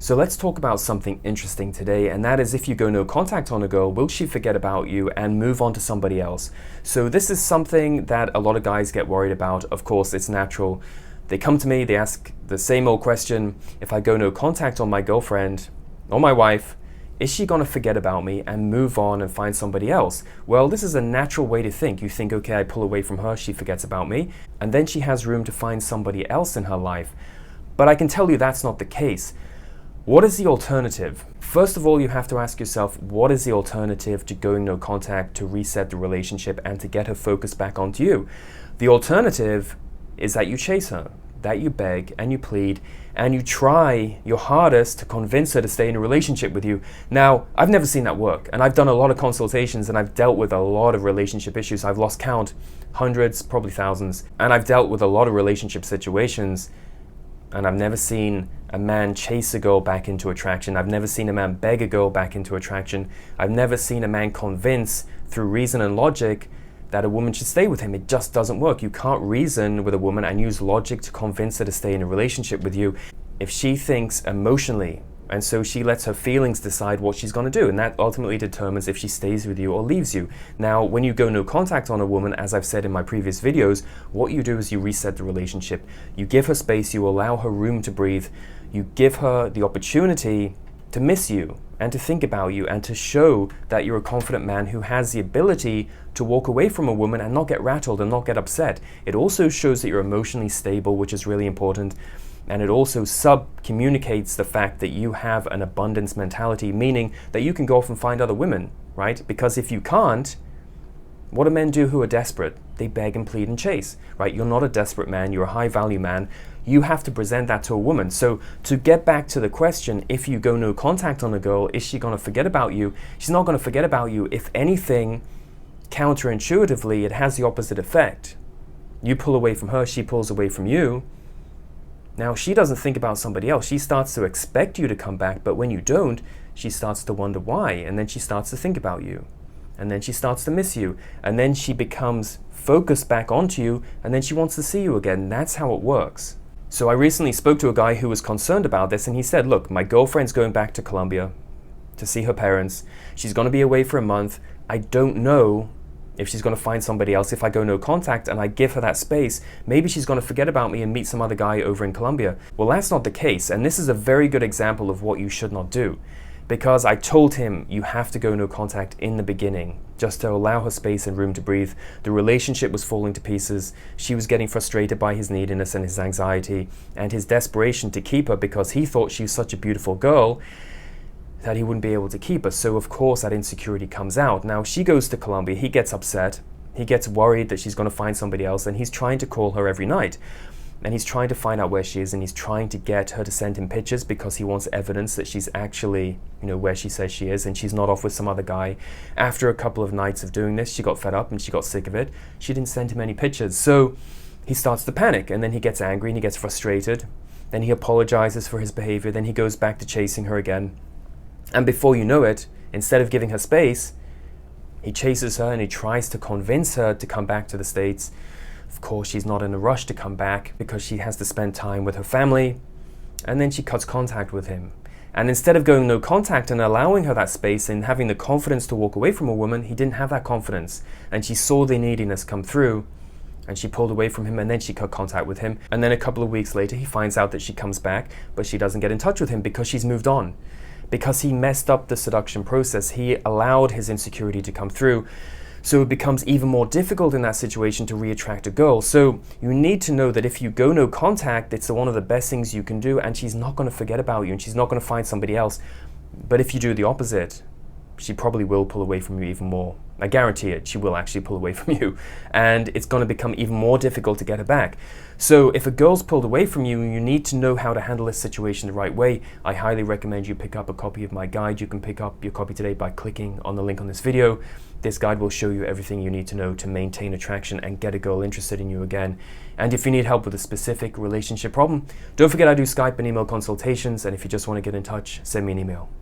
So let's talk about something interesting today, and that is if you go no contact on a girl, will she forget about you and move on to somebody else? So this is something that a lot of guys get worried about. Of course, it's natural. They come to me, they ask the same old question: if I go no contact on my girlfriend or my wife, is she gonna forget about me and move on and find somebody else? Well, this is a natural way to think. You think, okay, I pull away from her, she forgets about me, and then she has room to find somebody else in her life. But I can tell you that's not the case. What is the alternative? First of all, you have to ask yourself, what is the alternative to going no contact to reset the relationship and to get her focus back onto you? The alternative is that you chase her, that you beg and you plead and you try your hardest to convince her to stay in a relationship with you. Now, I've never seen that work, and I've done a lot of consultations and I've dealt with a lot of relationship issues. I've lost count, hundreds, probably thousands, and I've dealt with a lot of relationship situations, and I've never seen a man chase a girl back into attraction. I've never seen a man beg a girl back into attraction. I've never seen a man convince through reason and logic that a woman should stay with him. It just doesn't work. You can't reason with a woman and use logic to convince her to stay in a relationship with you if she thinks emotionally, and so she lets her feelings decide what she's going to do, and that ultimately determines if she stays with you or leaves you. Now, when you go no contact on a woman, as I've said in my previous videos, what you do is you reset the relationship. You give her space, you allow her room to breathe, you give her the opportunity to miss you and to think about you and to show that you're a confident man who has the ability to walk away from a woman and not get rattled and not get upset. It also shows that you're emotionally stable, which is really important. And it also communicates the fact that you have an abundance mentality, meaning that you can go off and find other women, right? Because if you can't, what do men do who are desperate? They beg and plead and chase, right? You're not a desperate man, you're a high value man. You have to present that to a woman. So to get back to the question, if you go no contact on a girl, is she gonna forget about you? She's not gonna forget about you. If anything, counterintuitively, it has the opposite effect. You pull away from her, she pulls away from you. Now, she doesn't think about somebody else. She starts to expect you to come back, but when you don't, she starts to wonder why, and then she starts to think about you, and then she starts to miss you, and then she becomes focused back onto you, and then she wants to see you again. That's how it works. So I recently spoke to a guy who was concerned about this, and he said, look, my girlfriend's going back to Colombia to see her parents. She's going to be away for a month. I don't know if she's going to find somebody else. If I go no contact and I give her that space, maybe she's going to forget about me and meet some other guy over in Colombia. Well, that's not the case, and this is a very good example of what you should not do, because I told him you have to go no contact in the beginning, just to allow her space and room to breathe. The relationship was falling to pieces. She was getting frustrated by his neediness and his anxiety and his desperation to keep her, because he thought she was such a beautiful girl that he wouldn't be able to keep her. So of course that insecurity comes out. Now she goes to Colombia, he gets upset, he gets worried that she's going to find somebody else, and he's trying to call her every night. And he's trying to find out where she is, and he's trying to get her to send him pictures because he wants evidence that she's actually, where she says she is, and she's not off with some other guy. After a couple of nights of doing this, she got fed up and she got sick of it. She didn't send him any pictures. So he starts to panic, and then he gets angry and he gets frustrated. Then he apologizes for his behavior. Then he goes back to chasing her again. And before you know it, instead of giving her space, he chases her and he tries to convince her to come back to the States. Of course, she's not in a rush to come back because she has to spend time with her family. And then she cuts contact with him. And instead of going no contact and allowing her that space and having the confidence to walk away from a woman, he didn't have that confidence. And she saw the neediness come through, and she pulled away from him, and then she cut contact with him. And then a couple of weeks later, he finds out that she comes back, but she doesn't get in touch with him because she's moved on. Because he messed up the seduction process, he allowed his insecurity to come through. So it becomes even more difficult in that situation to re-attract a girl. So you need to know that if you go no contact, it's one of the best things you can do, and she's not going to forget about you, and she's not going to find somebody else. But if you do the opposite, she probably will pull away from you even more. I guarantee it, she will actually pull away from you, and it's going to become even more difficult to get her back. So if a girl's pulled away from you, you need to know how to handle this situation the right way. I highly recommend you pick up a copy of my guide. You can pick up your copy today by clicking on the link on this video. This guide will show you everything you need to know to maintain attraction and get a girl interested in you again. And if you need help with a specific relationship problem, don't forget I do Skype and email consultations, and if you just want to get in touch, send me an email.